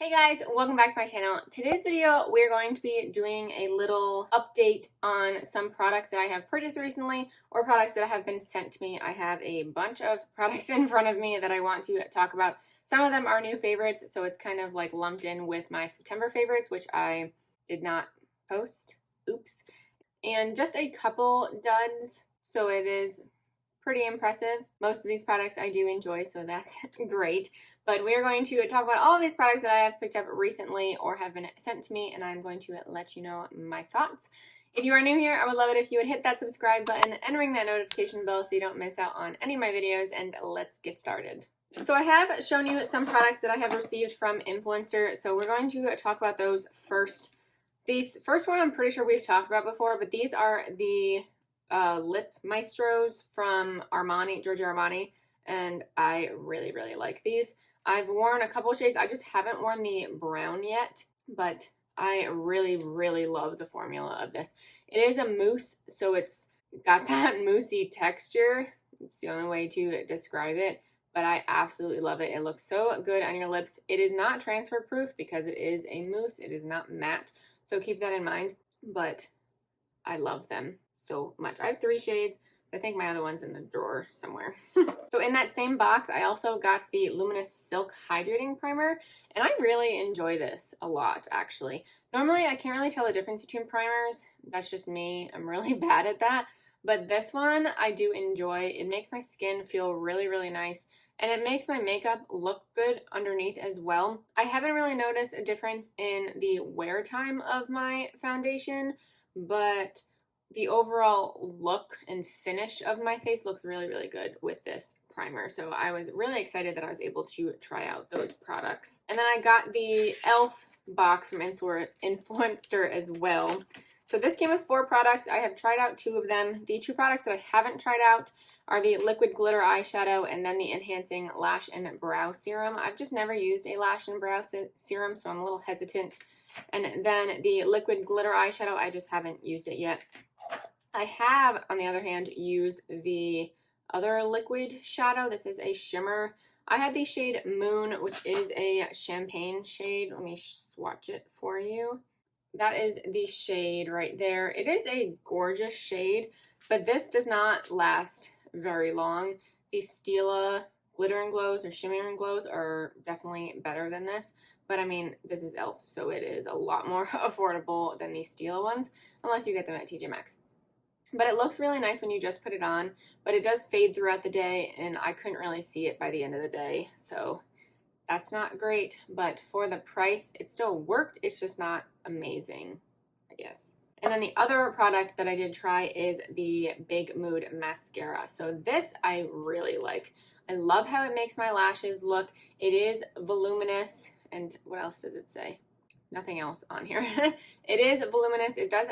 Hey guys, welcome back to my channel. Today's video, we're going to be doing a little update on some products that I have purchased recently or products that have been sent to me. I have a bunch of products in front of me that I want to talk about. Some of them are new favorites, so it's kind of like lumped in with my September favorites, which I did not post. Oops. And just a couple duds, so it is pretty impressive. Most of these products I do enjoy, so that's great. But we're going to talk about all of these products that I have picked up recently or have been sent to me, and I'm going to let you know my thoughts. If you are new here, I would love it if you would hit that subscribe button and ring that notification bell so you don't miss out on any of my videos, and let's get started. So I have shown you some products that I have received from Influencer, so we're going to talk about those first. These first one I'm pretty sure we've talked about before, but these are the lip Maestros from Armani, Giorgio Armani, and I really like these. I've worn a couple shades. I just haven't worn the brown yet, but I really love the formula of this. It is a mousse, so it's got that moussey texture. It's the only way to describe it, but I absolutely love it. It looks so good on your lips. It is not transfer proof because it is a mousse. It is not matte, so keep that in mind, but I love them so much. I have 3 shades. I think my other one's in the drawer somewhere. So in that same box, I also got the Luminous Silk Hydrating Primer, and I really enjoy this a lot, actually. Normally, I can't really tell the difference between primers. That's just me. I'm really bad at that. But this one, I do enjoy. It makes my skin feel really nice, and it makes my makeup look good underneath as well. I haven't really noticed a difference in the wear time of my foundation, but the overall look and finish of my face looks really good with this primer. So I was really excited that I was able to try out those products. And then I got the e.l.f. box from Influencer as well. So this came with 4 products. I have tried out 2 of them. The 2 products that I haven't tried out are the liquid glitter eyeshadow and then the enhancing lash and brow serum. I've just never used a lash and brow serum, so I'm a little hesitant. And then the liquid glitter eyeshadow, I just haven't used it yet. I have, on the other hand, used the other liquid shadow. This is a shimmer. I had the shade Moon, which is a champagne shade. Let me swatch it for you. That is the shade right there. It is a gorgeous shade, but this does not last very long. The Stila Glitter and Glows or Shimmer and Glows are definitely better than this. But I mean, this is e.l.f., so it is a lot more affordable than the Stila ones, unless you get them at TJ Maxx. But it looks really nice when you just put it on, but it does fade throughout the day, and I couldn't really see it by the end of the day, so that's not great. But for the price, it still worked. It's just not amazing, I guess. And then the other product that I did try is the Big Mood Mascara. So this I really like. I love how it makes my lashes look. It is voluminous, and what else does it say? Nothing else on here. It is voluminous. It does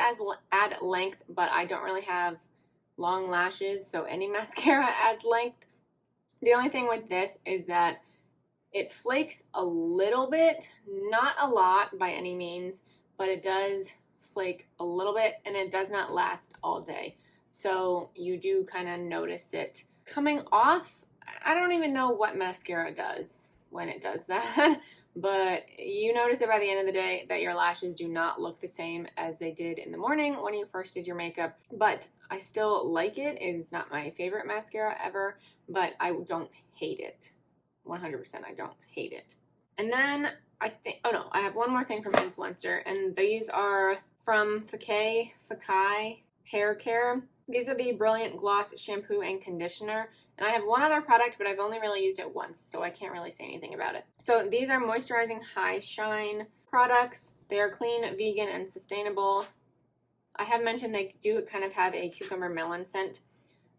add length, but I don't really have long lashes, so any mascara adds length. The only thing with this is that it flakes a little bit, not a lot by any means, but it does flake a little bit, and it does not last all day. So you do kind of notice it coming off. I don't even know what mascara does when it does that. But you notice it by the end of the day that your lashes do not look the same as they did in the morning when you first did your makeup. But I still like it. It's not my favorite mascara ever, but I don't hate it. 100% I don't hate it. And then I think, oh no, I have one more thing from Influencer, and these are from fakay Haircare. These are the Brilliant Gloss Shampoo and Conditioner. And I have one other product, but I've only really used it once, so I can't really say anything about it. So these are moisturizing high shine products. They are clean, vegan, and sustainable. I have mentioned they do kind of have a cucumber melon scent.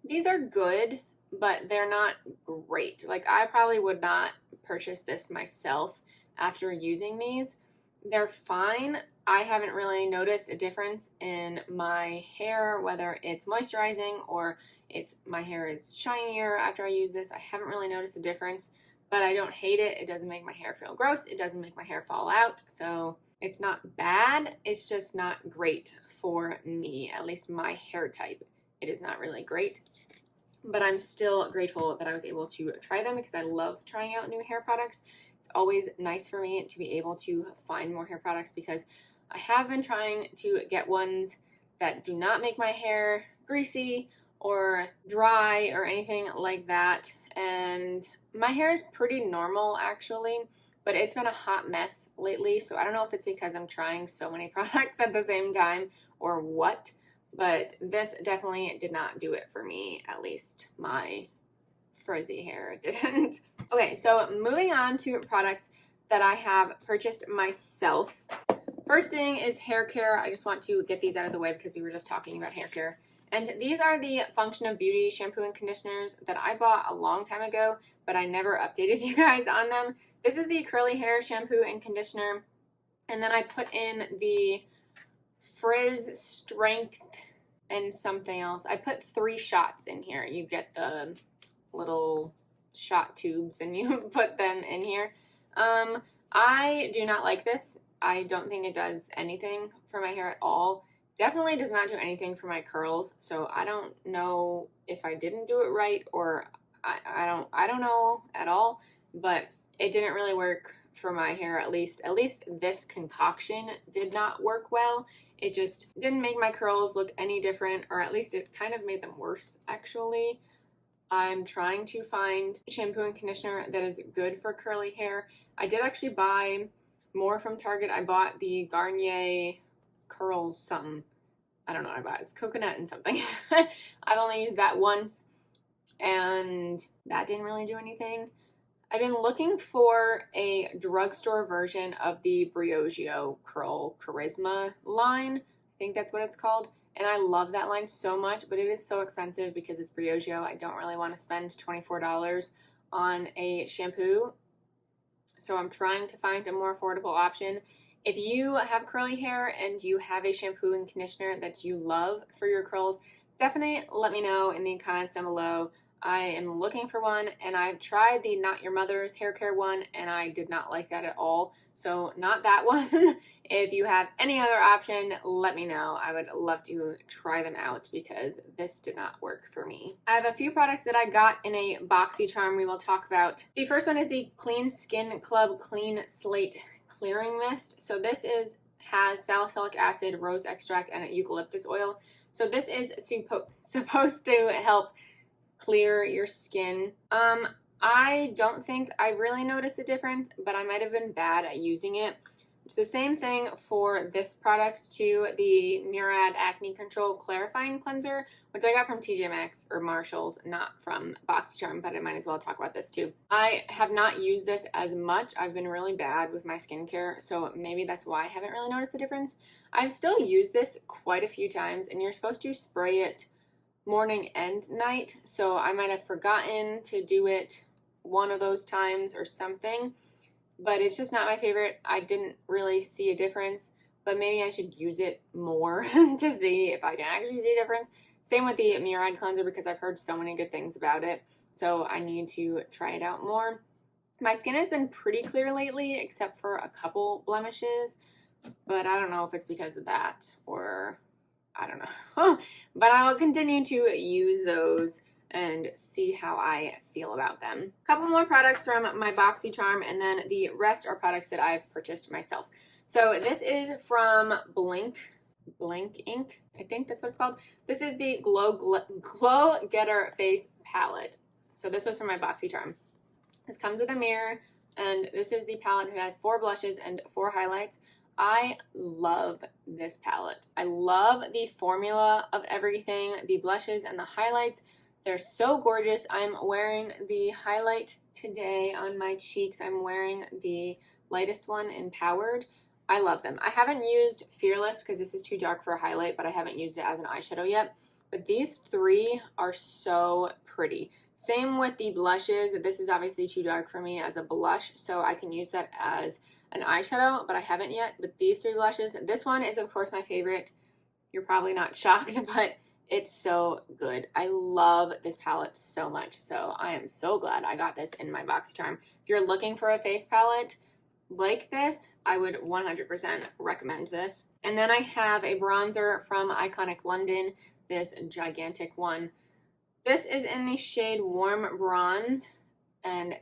These are good, but they're not great. Like, I probably would not purchase this myself after using these. They're fine. I haven't really noticed a difference in my hair, whether it's moisturizing or my hair is shinier after I use this. I haven't really noticed a difference, but I don't hate it. It doesn't make my hair feel gross. It doesn't make my hair fall out. So it's not bad. It's just not great for me, at least my hair type. It is not really great. But I'm still grateful that I was able to try them because I love trying out new hair products. It's always nice for me to be able to find more hair products because I have been trying to get ones that do not make my hair greasy or dry or anything like that. And my hair is pretty normal actually, but it's been a hot mess lately. So I don't know if it's because I'm trying so many products at the same time or what, but this definitely did not do it for me, at least my frizzy hair didn't. Okay, so moving on to products that I have purchased myself. First thing is Haircare. I just want to get these out of the way because we were just talking about Haircare. And these are the Function of Beauty shampoo and conditioners that I bought a long time ago, but I never updated you guys on them. This is the curly hair shampoo and conditioner. And then I put in the Frizz Strength and something else. I put 3 shots in here. You get the little shot tubes and you put them in here. I do not like this. I don't think it does anything for my hair at all. Definitely does not do anything for my curls. So I don't know if I didn't do it right or I don't know at all, but it didn't really work for my hair. At least this concoction did not work well. It just didn't make my curls look any different, or at least it kind of made them worse actually. I'm trying to find shampoo and conditioner that is good for curly hair. I did actually buy more from Target. I bought the Garnier Curl something. I don't know what I bought. It's coconut and something. I've only used that once and that didn't really do anything. I've been looking for a drugstore version of the Briogeo Curl Charisma line. I think that's what it's called. And I love that line so much, but it is so expensive because it's Briogeo. I don't really want to spend $24 on a shampoo. So I'm trying to find a more affordable option. If you have curly hair and you have a shampoo and conditioner that you love for your curls, definitely let me know in the comments down below. I am looking for one, and I've tried the Not Your Mother's hair care one, and I did not like that at all. So not that one. If you have any other option, let me know. I would love to try them out because this did not work for me. I have a few products that I got in a BoxyCharm we will talk about. The first one is the Clean Skin Club Clean Slate Clearing Mist. So this has salicylic acid, rose extract, and eucalyptus oil. So this is supposed to help clear your skin. I don't think I really noticed a difference, but I might have been bad at using it. It's the same thing for this product too, the Murad Acne Control Clarifying Cleanser, which I got from TJ Maxx or Marshall's, not from BoxyCharm, but I might as well talk about this too. I have not used this as much. I've been really bad with my skincare, so maybe that's why I haven't really noticed a difference. I've still used this quite a few times, and you're supposed to spray it morning and night, so I might have forgotten to do it one of those times or something, but it's just not my favorite. I didn't really see a difference, but maybe I should use it more to see if I can actually see a difference. Same with the Murad cleanser because I've heard so many good things about it, so I need to try it out more. My skin has been pretty clear lately except for a couple blemishes, but I don't know if it's because of that or I don't know. But I will continue to use those and see how I feel about them. A couple more products from my BoxyCharm, and then the rest are products that I've purchased myself. So this is from Bling Inc. I think that's what it's called. This is the Glow Getter Face Palette. So this was from my BoxyCharm. This comes with a mirror, and this is the palette. It has 4 blushes and 4 highlights. I love this palette. I love the formula of everything, the blushes and the highlights. They're so gorgeous. I'm wearing the highlight today on my cheeks. I'm wearing the lightest one in Powered. I love them. I haven't used Fearless because this is too dark for a highlight, but I haven't used it as an eyeshadow yet. But these 3 are so pretty. Same with the blushes. This is obviously too dark for me as a blush, so I can use that as an eyeshadow, but I haven't yet. But these 3 blushes, this one is of course my favorite. You're probably not shocked, but it's so good. I love this palette so much, so I am so glad I got this in my BoxyCharm. If you're looking for a face palette like this, I would 100% recommend this. And then I have a bronzer from Iconic London, this gigantic one. This is in the shade Warm Bronze, and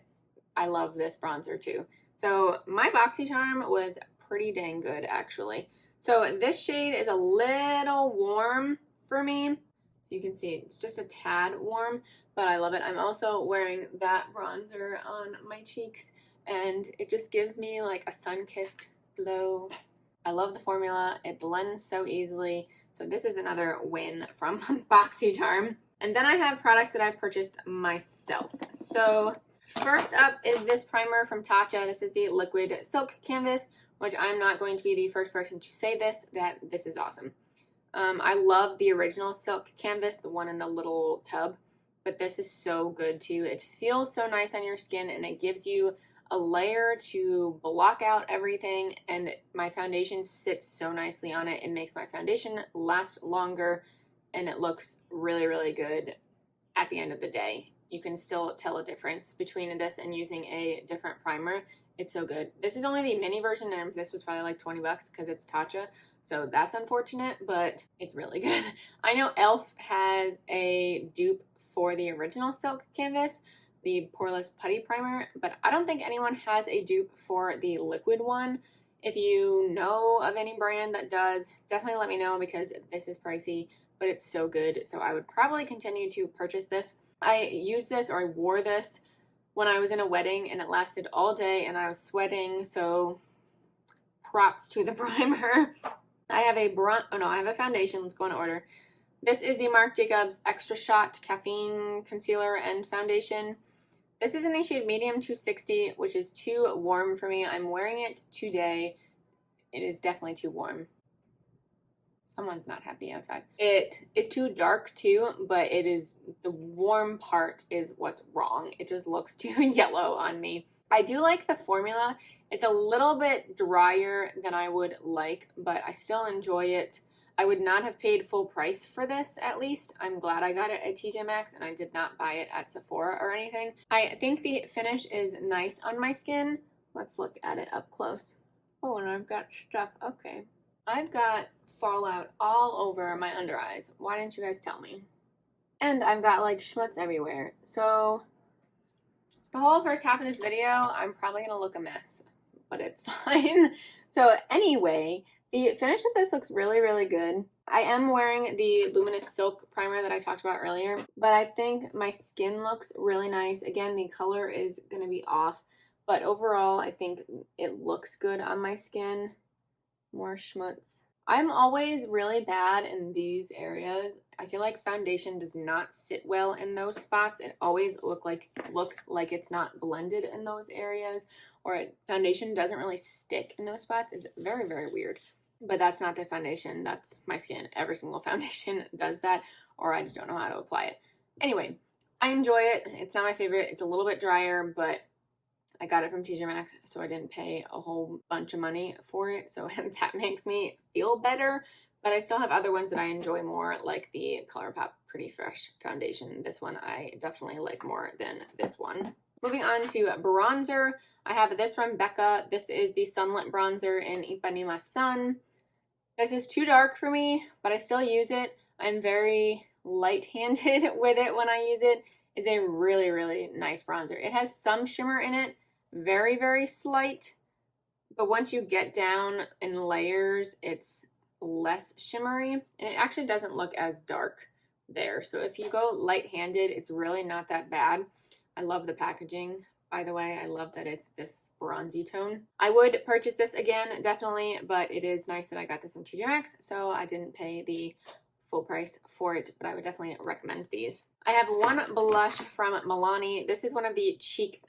I love this bronzer too. So my BoxyCharm was pretty dang good, actually. So this shade is a little warm for me. So you can see it's just a tad warm, but I love it. I'm also wearing that bronzer on my cheeks, and it just gives me like a sun-kissed glow. I love the formula. It blends so easily. So this is another win from BoxyCharm. And then I have products that I've purchased myself. So first up is this primer from Tatcha. This is the Liquid Silk Canvas, which I'm not going to be the first person to say that this is awesome. I love the original Silk Canvas, the one in the little tub, but this is so good too. It feels so nice on your skin, and it gives you a layer to block out everything, and my foundation sits so nicely on it. It makes my foundation last longer, and it looks really, really good at the end of the day. You can still tell a difference between this and using a different primer. It's so good. This is only the mini version, and this was probably like 20 bucks because it's Tatcha. So that's unfortunate, but it's really good. I know e.l.f. has a dupe for the original Silk Canvas, the Poreless Putty Primer, but I don't think anyone has a dupe for the liquid one. If you know of any brand that does, definitely let me know because this is pricey, but it's so good. So I would probably continue to purchase this. I used this, or I wore this when I was in a wedding, and it lasted all day, and I was sweating, so props to the primer. I have a foundation. Let's go in order. This is the Marc Jacobs Extra Shot Caffeine Concealer and Foundation. This is in the shade Medium 260, which is too warm for me. I'm wearing it today. It is definitely too warm. Someone's not happy outside. It is too dark too, but the warm part is what's wrong. It just looks too yellow on me. I do like the formula. It's a little bit drier than I would like, but I still enjoy it. I would not have paid full price for this, at least. I'm glad I got it at TJ Maxx, and I did not buy it at Sephora or anything. I think the finish is nice on my skin. Let's look at it up close. Oh, and I've got stuff. Okay. I've got fallout all over my under eyes. Why didn't you guys tell me? And I've got like schmutz everywhere. So the whole first half of this video, I'm probably gonna look a mess, but it's fine. So anyway, the finish of this looks really, really good. I am wearing the Luminous Silk Primer that I talked about earlier, but I think my skin looks really nice. Again, the color is gonna be off, but overall, I think it looks good on my skin. More schmutz. I'm always really bad in these areas. I feel like foundation does not sit well in those spots. It always looks like it's not blended in those areas, or foundation doesn't really stick in those spots. It's very, very weird. But that's not the foundation. That's my skin. Every single foundation does that, or I just don't know how to apply it. Anyway, I enjoy it. It's not my favorite. It's a little bit drier, but I got it from TJ Maxx, so I didn't pay a whole bunch of money for it, so that makes me feel better. But I still have other ones that I enjoy more, like the ColourPop Pretty Fresh Foundation. This one I definitely like more than this one. Moving on to bronzer, I have this from Becca. This is the Sunlit Bronzer in Ipanema Sun. This is too dark for me, but I still use it. I'm very light-handed with it when I use it. It's a really, really nice bronzer. It has some shimmer in it, very, very slight, but once you get down in layers, it's less shimmery, and it actually doesn't look as dark there. So if you go light-handed, it's really not that bad. I love the packaging, by the way. I love that it's this bronzy tone. I would purchase this again, definitely, but it is nice that I got this from TJ Maxx, so I didn't pay the full price for it, but I would definitely recommend these. I have one blush from Milani. This is one of the Cheek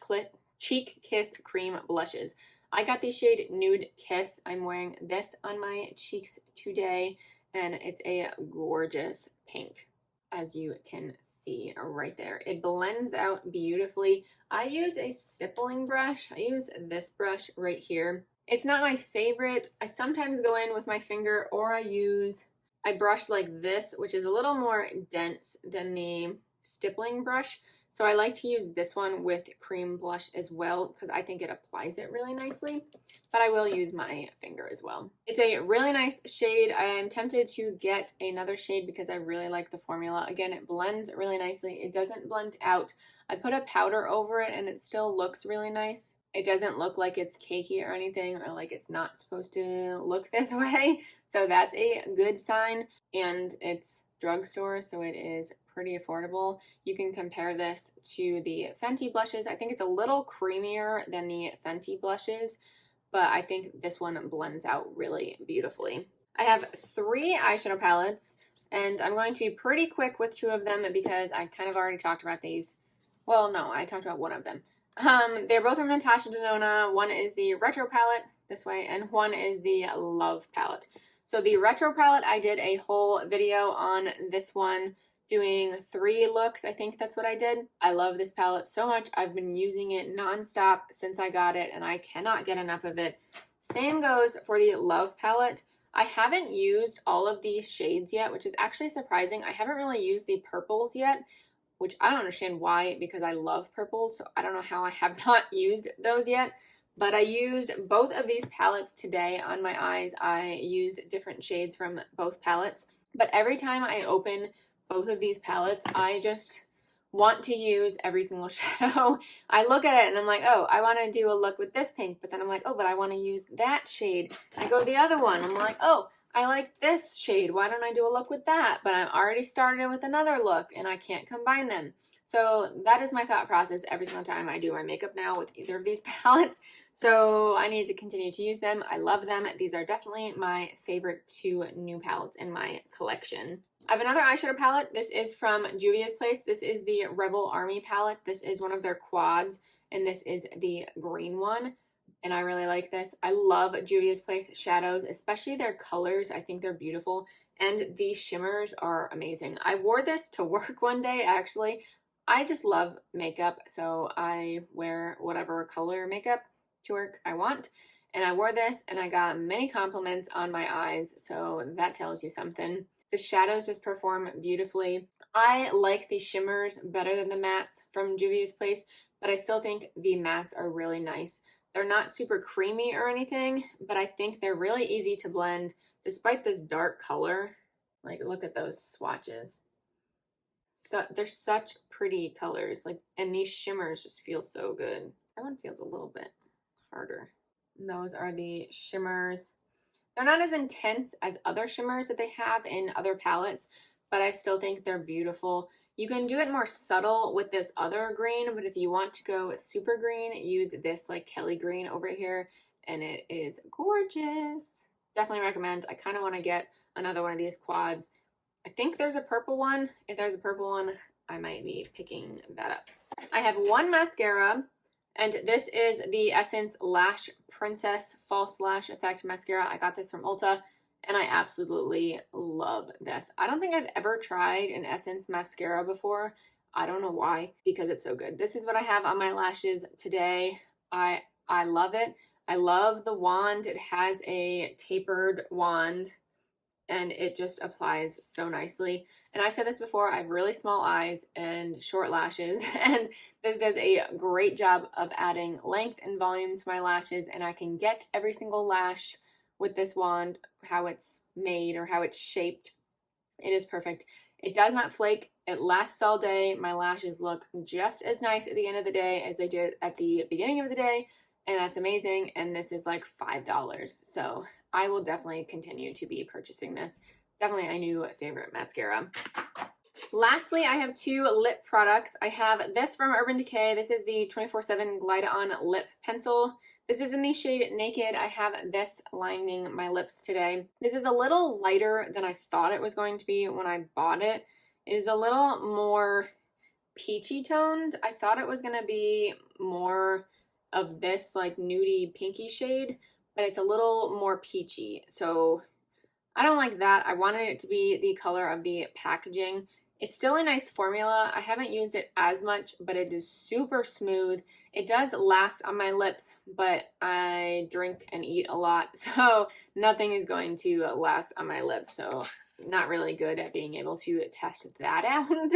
Kiss Cream blushes. I got the shade Nude Kiss. I'm wearing this on my cheeks today, and it's a gorgeous pink, as you can see right there. It blends out beautifully. I use a stippling brush. I use this brush right here. It's not my favorite. I sometimes go in with my finger, or I brush like this, which is a little more dense than the stippling brush. So I like to use this one with cream blush as well because I think it applies it really nicely, but I will use my finger as well. It's a really nice shade. I am tempted to get another shade because I really like the formula. Again, it blends really nicely. It doesn't blend out. I put a powder over it and it still looks really nice. It doesn't look like it's cakey or anything, or like it's not supposed to look this way. So that's a good sign. And it's drugstore, so it is pretty affordable. You can compare this to the Fenty blushes. I think it's a little creamier than the Fenty blushes, but I think this one blends out really beautifully. I have 3 eyeshadow palettes, and I'm going to be pretty quick with 2 of them because I kind of already talked about these. Well, no, I talked about one of them. They're both from Natasha Denona. One is the Retro palette, this way, and one is the Love palette. So the Retro palette, I did a whole video on this one, doing 3 looks. I think that's what I did. I love this palette so much. I've been using it nonstop since I got it, and I cannot get enough of it. Same goes for the Love palette. I haven't used all of these shades yet, which is actually surprising. I haven't really used the purples yet, which I don't understand why, because I love purples, so I don't know how I have not used those yet. But I used both of these palettes today on my eyes. I used different shades from both palettes. But every time I open both of these palettes, I just want to use every single shadow. I look at it and I'm like, oh, I want to do a look with this pink. But then I'm like, oh, but I want to use that shade. I go to the other one. I'm like, oh, I like this shade. Why don't I do a look with that? But I'm already started with another look and I can't combine them. So that is my thought process every single time I do my makeup now with either of these palettes. So I need to continue to use them. I love them. These are definitely my favorite 2 new palettes in my collection. I have another eyeshadow palette. This is from Juvia's Place. This is the Rebel Army palette. This is one of their quads, and this is the green one. And I really like this. I love Juvia's Place shadows, especially their colors. I think they're beautiful. And the shimmers are amazing. I wore this to work one day, actually. I just love makeup, so I wear whatever color makeup to work I want. And I wore this, and I got many compliments on my eyes, so that tells you something. The shadows just perform beautifully. I like the shimmers better than the mattes from Juvia's Place, but I still think the mattes are really nice. They're not super creamy or anything, but I think they're really easy to blend despite this dark color. Like, look at those swatches. So they're such pretty colors, like, and these shimmers just feel so good. That one feels a little bit harder. And those are the shimmers. They're not as intense as other shimmers that they have in other palettes, but I still think they're beautiful. You can do it more subtle with this other green, but if you want to go super green, use this like Kelly green over here, and it is gorgeous. Definitely recommend. I kind of want to get another one of these quads. I think there's a purple one. If there's a purple one, I might be picking that up. I have one mascara, and this is the Essence Lash Princess False Lash Effect Mascara. I got this from Ulta, and I absolutely love this. I don't think I've ever tried an Essence mascara before. I don't know why, because it's so good. This is what I have on my lashes today. I love it. I love the wand. It has a tapered wand, and it just applies so nicely. And I said this before, I have really small eyes and short lashes, and this does a great job of adding length and volume to my lashes, and I can get every single lash with this wand, how it's made or how it's shaped. It is perfect. It does not flake. It lasts all day. My lashes look just as nice at the end of the day as they did at the beginning of the day, and that's amazing. And this is like $5, so I will definitely continue to be purchasing this. Definitely a new favorite mascara. Lastly, I have 2 lip products. I have this from Urban Decay. This is the 24/7 Glide On Lip Pencil. This is in the shade Naked. I have this lining my lips today. This is a little lighter than I thought it was going to be when I bought it. It is a little more peachy toned. I thought it was going to be more of this like nudie pinky shade, but it's a little more peachy. So I don't like that. I wanted it to be the color of the packaging. It's still a nice formula. I haven't used it as much, but it is super smooth. It does last on my lips, but I drink and eat a lot, so nothing is going to last on my lips. So not really good at being able to test that out,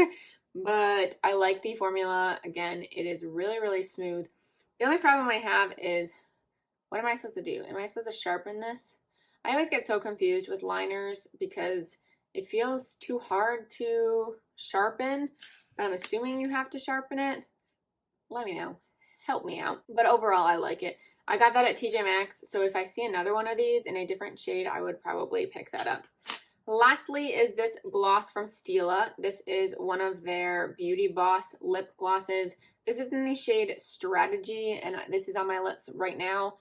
but I like the formula. Again, it is really, really smooth. The only problem I have is, what am I supposed to do? Am I supposed to sharpen this? I always get so confused with liners because it feels too hard to sharpen, but I'm assuming you have to sharpen it. Let me know. help me out. But overall, I like it. I got that at TJ Maxx, so if I see another one of these in a different shade, I would probably pick that up. Lastly is this gloss from Stila. This is one of their Beauty Boss lip glosses. This is in the shade Strategy, and this is on my lips right now.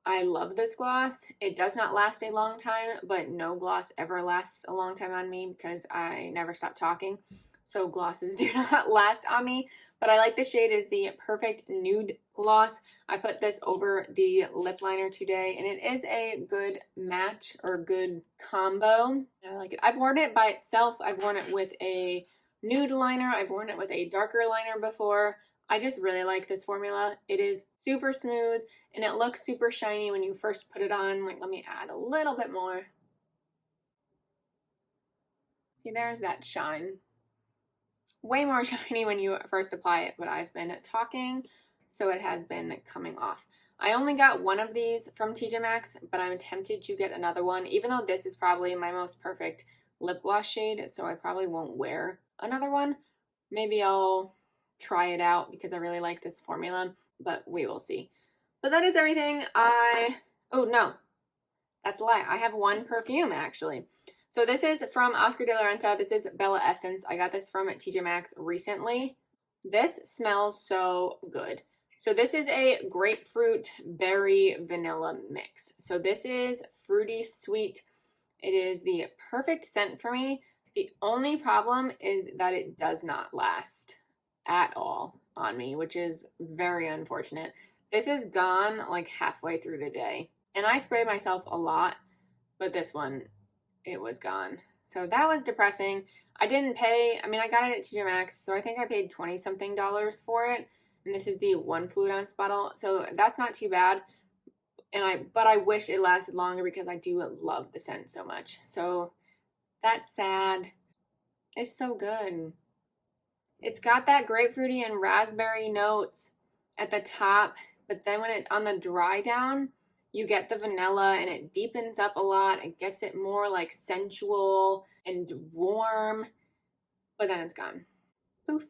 I love this gloss. It does not last a long time, but no gloss ever lasts a long time on me because I never stop talking. So glosses do not last on me, but I like the shade is the Perfect Nude Gloss. I put this over the lip liner today, and it is a good match or good combo. I like it. I've worn it by itself. I've worn it with a nude liner. I've worn it with a darker liner before. I just really like this formula. It is super smooth, and it looks super shiny when you first put it on. Like, let me add a little bit more. See, there's that shine. Way more shiny when you first apply it, but I've been talking, so it has been coming off. I only got one of these from TJ Maxx, but I'm tempted to get another one, even though this is probably my most perfect lip gloss shade, so I probably won't wear another one. Maybe I'll try it out because I really like this formula, but we will see. But that is everything. Oh no, that's a lie. I have one perfume actually. So this is from Oscar de la Renta. This is Bella Essence. I got this from TJ Maxx recently. This smells so good. So this is a grapefruit berry vanilla mix. So this is fruity sweet. It is the perfect scent for me. The only problem is that it does not last at all on me, which is very unfortunate. This is gone like halfway through the day. And I spray myself a lot, but this one, it was gone. So that was depressing. I didn't pay, I mean, I got it at TJ Maxx, so I think I paid $20-something for it. And this is the 1 fluid ounce bottle. So that's not too bad. But I wish it lasted longer because I do love the scent so much. So that's sad. It's so good. It's got that grapefruity and raspberry notes at the top, but then when it on the dry down, you get the vanilla and it deepens up a lot. It gets it more like sensual and warm, but then it's gone. Poof,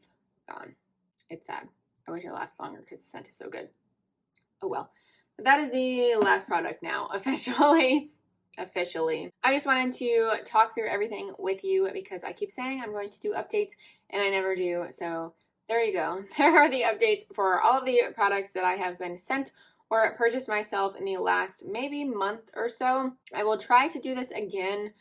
gone. It's sad. I wish it lasted longer because the scent is so good. Oh well. But that is the last product now, officially. I just wanted to talk through everything with you because I keep saying I'm going to do updates and I never do. So there you go. There are the updates for all of the products that I have been sent or purchased myself in the last maybe month or so. I will try to do this again,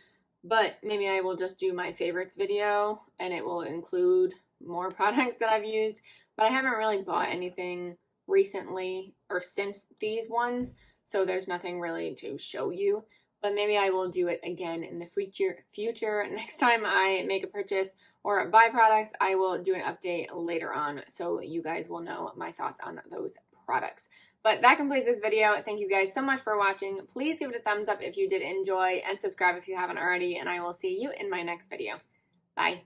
but maybe I will just do my favorites video and it will include more products that I've used, but I haven't really bought anything recently or since these ones, so there's nothing really to show you. But maybe I will do it again in the future. Next time I make a purchase or buy products, I will do an update later on so you guys will know my thoughts on those products. But that completes this video. Thank you guys so much for watching. Please give it a thumbs up if you did enjoy and subscribe if you haven't already, and I will see you in my next video. Bye.